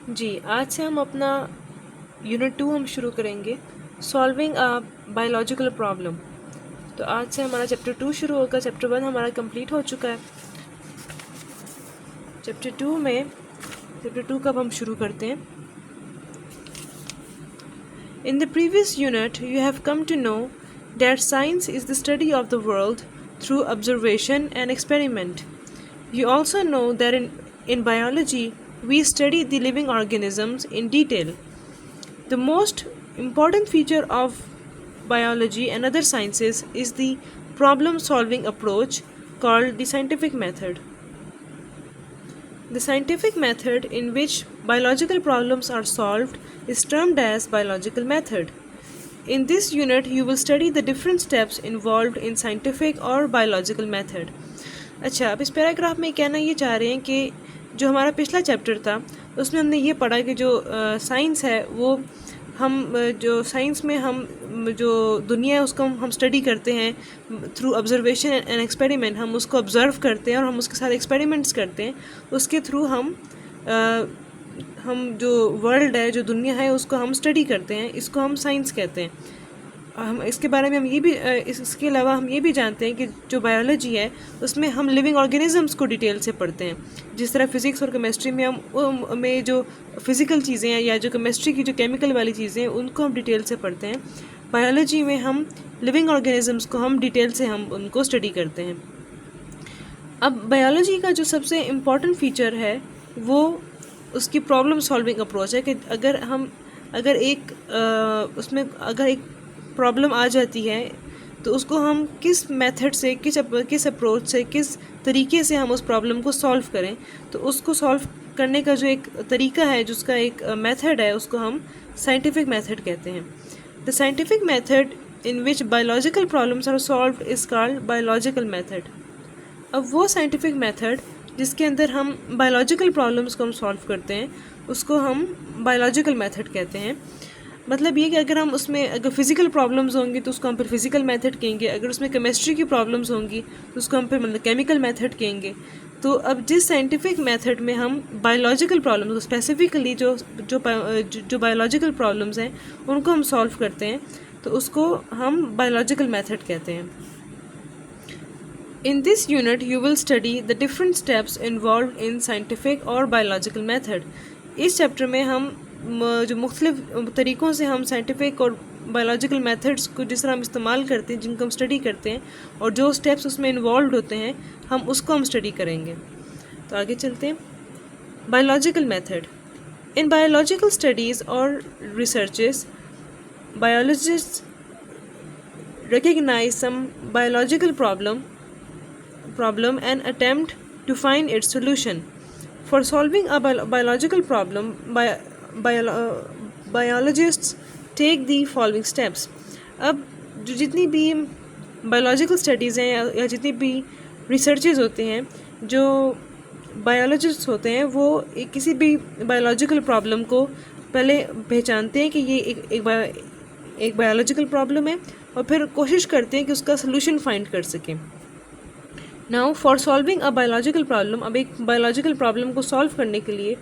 जी, आज से हम अपना यूनिट 2 हम शुरू करेंगे, सॉल्विंग अ बायोलॉजिकल प्रॉब्लम। तो आज से हमारा चैप्टर 2 शुरू होगा। चैप्टर 1 हमारा कंप्लीट हो चुका है। चैप्टर 2 कब हम शुरू करते हैं? In the previous unit, you have come to know that science is the study of the world through observation and experiment. You also know that in biology, we study the living organisms in detail. The most important feature of biology and other sciences is the problem solving approach called the scientific method. The scientific method in which biological problems are solved is termed as biological method. In this unit, you will study the different steps involved in scientific or biological method. अच्छा, अब इस paragraph में कहना ये चाह रहे हैं कि जो हमारा पिछला चैप्टर था उसमें हमने ये पढ़ा कि जो साइंस है वो हम जो साइंस में हम जो दुनिया है उसको हम स्टडी करते हैं थ्रू ऑब्जर्वेशन एंड एक्सपेरिमेंट। हम उसको ऑब्ज़र्व करते हैं और हम उसके साथ एक्सपेरिमेंट्स करते हैं। उसके थ्रू हम जो वर्ल्ड है, जो दुनिया है, उसको हम स्टडी करते हैं। इसको हम साइंस कहते हैं। हम इसके बारे में हम ये भी इसके अलावा हम ये भी जानते हैं कि जो बायोलॉजी है उसमें हम लिविंग ऑर्गेनिजम्स को डिटेल से पढ़ते हैं। जिस तरह फिज़िक्स और केमिस्ट्री में हम में जो फिज़िकल चीज़ें हैं या जो केमिस्ट्री की जो केमिकल वाली चीज़ें हैं उनको हम डिटेल से पढ़ते हैं, बायोलॉजी में हम लिविंग ऑर्गेनिजम्स को हम डिटेल से हम उनको स्टडी करते हैं। अब बायोलॉजी का जो सबसे इम्पॉर्टेंट फीचर है वो उसकी प्रॉब्लम सॉल्विंग अप्रोच है कि अगर एक प्रॉब्लम आ जाती है तो उसको हम किस मेथड से, किस अप्रोच से, किस तरीके से हम उस प्रॉब्लम को सॉल्व करें। तो उसको सॉल्व करने का जो एक तरीका है, जिसका एक मेथड है, उसको हम साइंटिफिक मेथड कहते हैं। The scientific method in which biological problems are solved is called biological method. अब वो साइंटिफिक मेथड जिसके अंदर हम बायोलॉजिकल प्रॉब्लम्स को हम सॉल्व करते हैं उसको हम बायोलॉजिकल मेथड कहते हैं। मतलब ये कि अगर फिज़िकल प्रॉब्लम्स होंगी तो उसको हम फिर फिज़िकल मेथड कहेंगे। अगर उसमें केमिस्ट्री की प्रॉब्लम्स होंगी तो उसको हम फिर मतलब केमिकल मेथड कहेंगे। तो अब जिस साइंटिफिक मेथड में हम बायोलॉजिकल प्रॉब्लम्स, स्पेसिफिकली जो बायोलॉजिकल प्रॉब्लम्स हैं उनको हम सॉल्व करते हैं, तो उसको हम बायोलॉजिकल मेथड कहते हैं। In this unit, you will study the different steps involved in scientific और biological method. इस चैप्टर में हम जो मुख्तलिफ तरीक़ों से हम साइंटिफिक और बायोलॉजिकल मेथड्स को जिस तरह हम इस्तेमाल करते हैं, जिनको हम स्टडी करते हैं और जो स्टेप्स उसमें इन्वॉल्व होते हैं, हम उसको हम स्टडी करेंगे। तो आगे चलते हैं। Biological method. In biological studies और researches, biologists recognize some biological problem and attempt to find its solution. For solving a biological problem, biologists take the following steps. अब जो जितनी भी बायोलॉजिकल स्टडीज़ हैं या जितनी भी रिसर्चेज होते हैं, जो बायोलॉजिस्ट होते हैं वो किसी भी बायोलॉजिकल प्रॉब्लम को पहले पहचानते हैं कि ये एक बायोलॉजिकल प्रॉब्लम है और फिर कोशिश करते हैं कि उसका सलूशन फाइंड कर सकें। Now for solving a biological problem, अब एक बायोलॉजिकल प्रॉब्लम को सॉल्व करने के लिए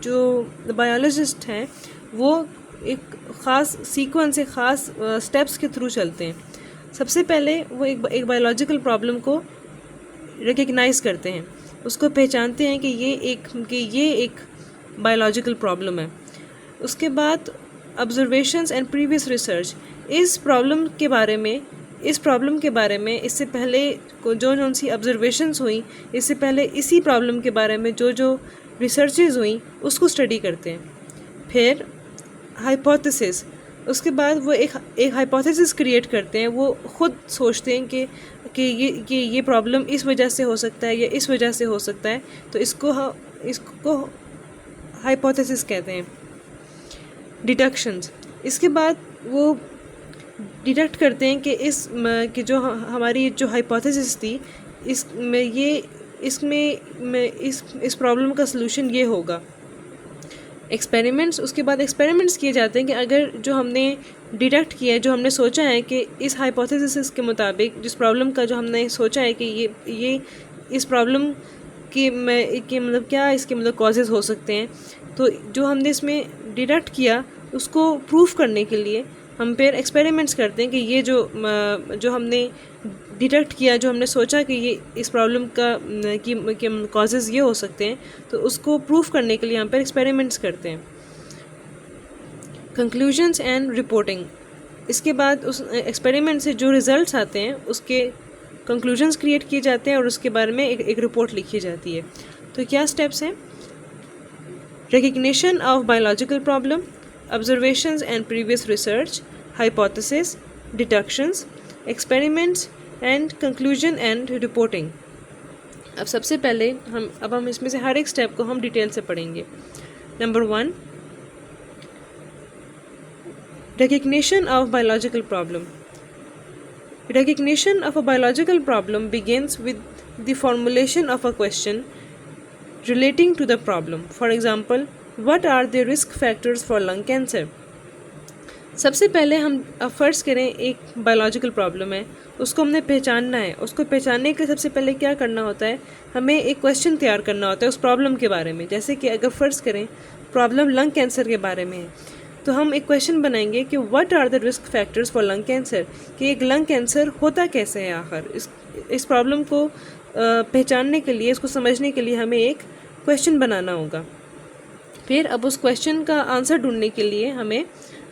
जो बायोलॉजिस्ट हैं वो एक ख़ास सीक्वेंस से ख़ास स्टेप्स के थ्रू चलते हैं। सबसे पहले वो एक बायोलॉजिकल प्रॉब्लम को रिकग्नाइज़ करते हैं, उसको पहचानते हैं कि ये एक बायोलॉजिकल प्रॉब्लम है। उसके बाद ऑब्जर्वेशंस एंड प्रीवियस रिसर्च, इस प्रॉब्लम के बारे में इससे पहले जो सी ऑब्जर्वेशंस हुई, इससे पहले इसी प्रॉब्लम के बारे में जो रिसर्चेज हुई उसको स्टडी करते हैं। फिर हाइपोथेसिस, उसके बाद वो एक हाइपोथेसिस क्रिएट करते हैं। वो ख़ुद सोचते हैं कि ये प्रॉब्लम इस वजह से हो सकता है या इस वजह से हो सकता है, तो इसको हाइपोथेसिस कहते हैं। डिडक्शंस, इसके बाद वो डिडक्ट करते हैं कि जो हमारी जो हाइपोथेसिस थी इस प्रॉब्लम का सलूशन ये होगा। एक्सपेरिमेंट्स, उसके बाद एक्सपेरिमेंट्स किए जाते हैं कि अगर जो हमने डिडक्ट किया है, जो हमने सोचा है कि इस हाइपोथेसिस के मुताबिक जिस प्रॉब्लम का जो हमने सोचा है कि ये इस प्रॉब्लम की मतलब क्या इसके मतलब कॉजेज़ हो सकते हैं, तो जो हमने इसमें डिडक्ट किया उसको प्रूफ करने के लिए हम फिर एक्सपेरिमेंट्स करते हैं कि ये जो हमने डिटेक्ट किया, जो हमने सोचा कि ये इस प्रॉब्लम की कॉजेज़ ये हो सकते हैं, तो उसको प्रूफ करने के लिए हम पर एक्सपेरिमेंट्स करते हैं। कंक्लूजन्स एंड रिपोर्टिंग, इसके बाद उस एक्सपेरिमेंट से जो रिज़ल्ट्स आते हैं उसके कंक्लूजन्स क्रिएट किए जाते हैं और उसके बारे में एक रिपोर्ट लिखी जाती है। तो क्या स्टेप्स हैं? Recognition of biological problem, observations and previous research, hypothesis, deductions, experiments and conclusion and reporting. अब सबसे पहले हम इसमें से हर एक स्टेप को हम डिटेल से पढ़ेंगे। Number 1, recognition of biological problem. Recognition of a biological problem begins with the formulation of a question relating to the problem. For example, what are the risk factors for lung cancer? सबसे पहले हम first करें एक biological problem है, उसको हमने पहचानना है। उसको पहचानने के सबसे पहले क्या करना होता है, हमें एक क्वेश्चन तैयार करना होता है उस प्रॉब्लम के बारे में। जैसे कि अगर फर्स्ट करें प्रॉब्लम लंग कैंसर के बारे में है, तो हम एक क्वेश्चन बनाएंगे कि what are the risk factors for lung cancer, कि एक लंग कैंसर होता कैसे है आखिर। इस प्रॉब्लम को पहचानने के लिए, इसको समझने के लिए हमें एक क्वेश्चन बनाना होगा। फिर अब उस क्वेश्चन का आंसर ढूंढने के लिए हमें,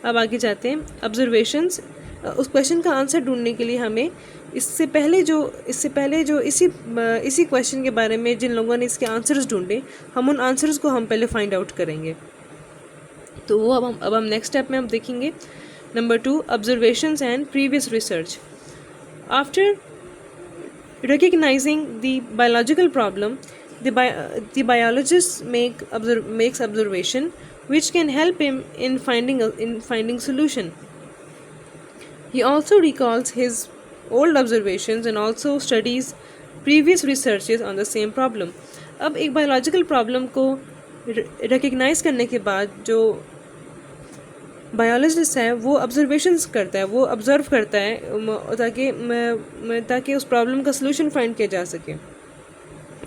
अब आगे जाते हैं, ऑब्जर्वेशंस। उस क्वेश्चन का आंसर ढूंढने के लिए हमें इससे पहले जो इसी क्वेश्चन के बारे में जिन लोगों ने इसके आंसर्स ढूंढे, हम उन आंसर्स को हम पहले फाइंड आउट करेंगे। तो वो अब हम नेक्स्ट स्टेप में हम देखेंगे। Number 2, observations and previous research. After recognising the biological problem, the biologist makes observation which can help him in finding solution. He also recalls his old observations and also studies previous researches on the same problem. अब एक biological problem को recognise करने के बाद जो biologist है वो observations करता है, वो ऑब्ज़र्व करता है ताकि उस प्रॉब्लम का सलूशन फाइंड किया जा सके।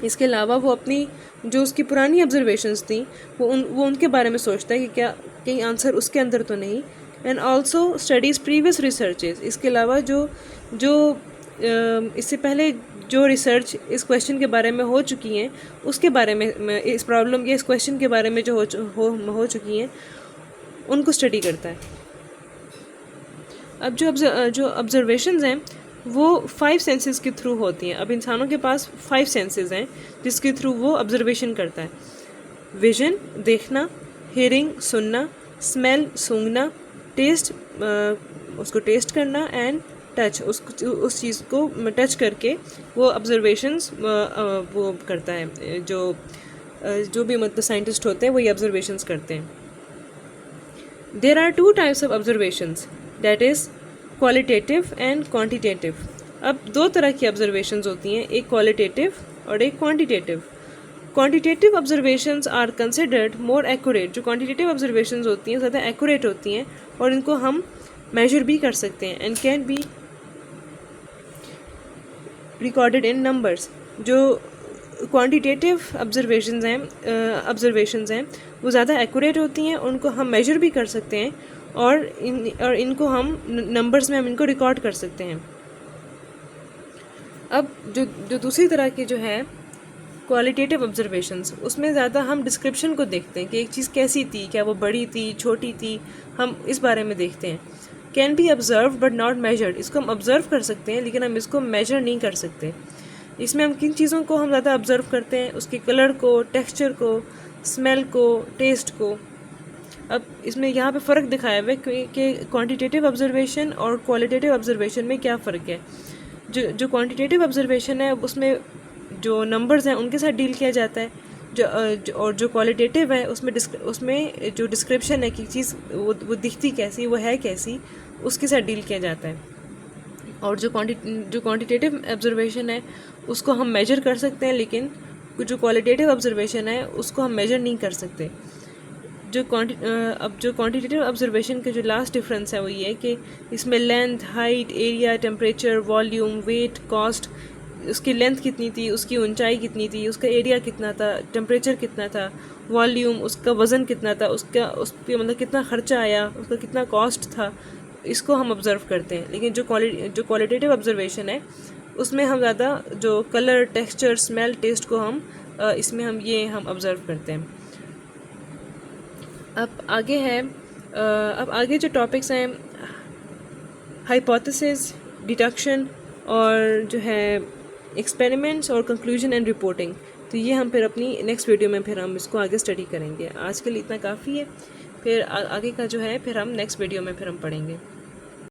इसके अलावा वो अपनी जो उसकी पुरानी ऑब्जर्वेशंस थी वो उनके बारे में सोचता है कि क्या कहीं आंसर उसके अंदर तो नहीं। And also studies previous researches, इसके अलावा जो इससे पहले जो रिसर्च इस क्वेश्चन के बारे में हो चुकी हैं उसके बारे में, इस प्रॉब्लम या इस क्वेश्चन के बारे में जो हो चुकी हैं उनको स्टडी करता है। अब जो ऑब्जर्वेशंस हैं वो 5 सेंसेस के थ्रू होती हैं। अब इंसानों के पास 5 सेंसेस हैं जिसके थ्रू वो ऑब्जर्वेशन करता है। विजन, देखना, हियरिंग, सुनना, स्मेल, सूंघना, टेस्ट, उसको टेस्ट करना, एंड टच, उस चीज़ को टच करके वो ऑब्जर्वेशंस वो करता है। जो भी मतलब साइंटिस्ट होते हैं वही ऑब्जर्वेशंस करते हैं। There are 2 types of observations, that is qualitative and quantitative. अब 2 तरह की ऑब्जर्वेशंस होती हैं, एक क्वालिटेटिव और एक quantitative. Quantitative observations are considered more accurate. जो क्वांटिटेटिव ऑब्जर्वेशंस होती हैं ज़्यादा एक्यूरेट होती हैं और इनको हम मेजर भी कर सकते हैं and can be recorded in numbers. जो क्वांटिटेटिव ऑब्जर्वेशंस हैं वो ज़्यादा एक्यूरेट होती हैं, उनको हम मेजर भी कर सकते हैं और इनको हम नंबर्स में हम इनको रिकॉर्ड कर सकते हैं। अब जो दूसरी तरह की जो है क्वालिटेटिव ऑब्जर्वेशंस, उसमें ज़्यादा हम डिस्क्रिप्शन को देखते हैं कि एक चीज़ कैसी थी, क्या वो बड़ी थी, छोटी थी, हम इस बारे में देखते हैं। Can be observe but not measured, इसको हम ऑब्ज़र्व कर सकते हैं लेकिन हम इसको मेजर नहीं कर सकते। इसमें हम किन चीज़ों को हम ज़्यादा ऑब्ज़र्व करते हैं, उसके कलर को, टेक्सचर को, स्मेल को, टेस्ट को। अब इसमें यहाँ पे फ़र्क दिखाया हुआ है कि क्वांटिटेटिव ऑब्जर्वेशन और क्वालिटेटिव ऑब्जर्वेशन में क्या फ़र्क है। जो क्वांटिटेटिव ऑब्जर्वेशन है उसमें जो नंबर्स हैं उनके साथ डील किया जाता है, और जो क्वालिटेटिव है उसमें जो डिस्क्रिप्शन है कि चीज़ वो दिखती कैसी, वो है कैसी, उसके साथ डील किया जाता है। और जो क्वांटिटेटिव ऑब्जर्वेशन है उसको हम मेजर कर सकते हैं, लेकिन जो क्वालिटेटिव ऑब्जर्वेशन है उसको हम मेजर नहीं कर सकते। जो क्वांटिटेटिव ऑब्जर्वेशन का जो लास्ट डिफरेंस है वो ये है कि इसमें length, height, area, temperature, volume, weight, cost, उसकी लेंथ कितनी थी, उसकी ऊंचाई कितनी थी, उसका एरिया कितना था, टेम्परेचर कितना था, वॉल्यूम, उसका वज़न कितना था, उसका उस पर मतलब कितना ख़र्चा आया, उसका कितना कॉस्ट था, इसको हम ऑब्ज़र्व करते हैं। लेकिन जो क्वालिटेटिव ऑब्जर्वेशन है उसमें हम ज़्यादा जो कलर, टेक्सचर, स्मेल, टेस्ट को हम इसमें हम ऑब्ज़र्व करते हैं। अब आगे जो टॉपिक्स हैं, हाइपोथेसिस, डिडक्शन और जो है एक्सपेरिमेंट्स और कंक्लूजन एंड रिपोर्टिंग, तो ये हम फिर अपनी नेक्स्ट वीडियो में फिर हम इसको आगे स्टडी करेंगे। आज के लिए इतना काफ़ी है, फिर आगे का जो है फिर हम नेक्स्ट वीडियो में फिर हम पढ़ेंगे।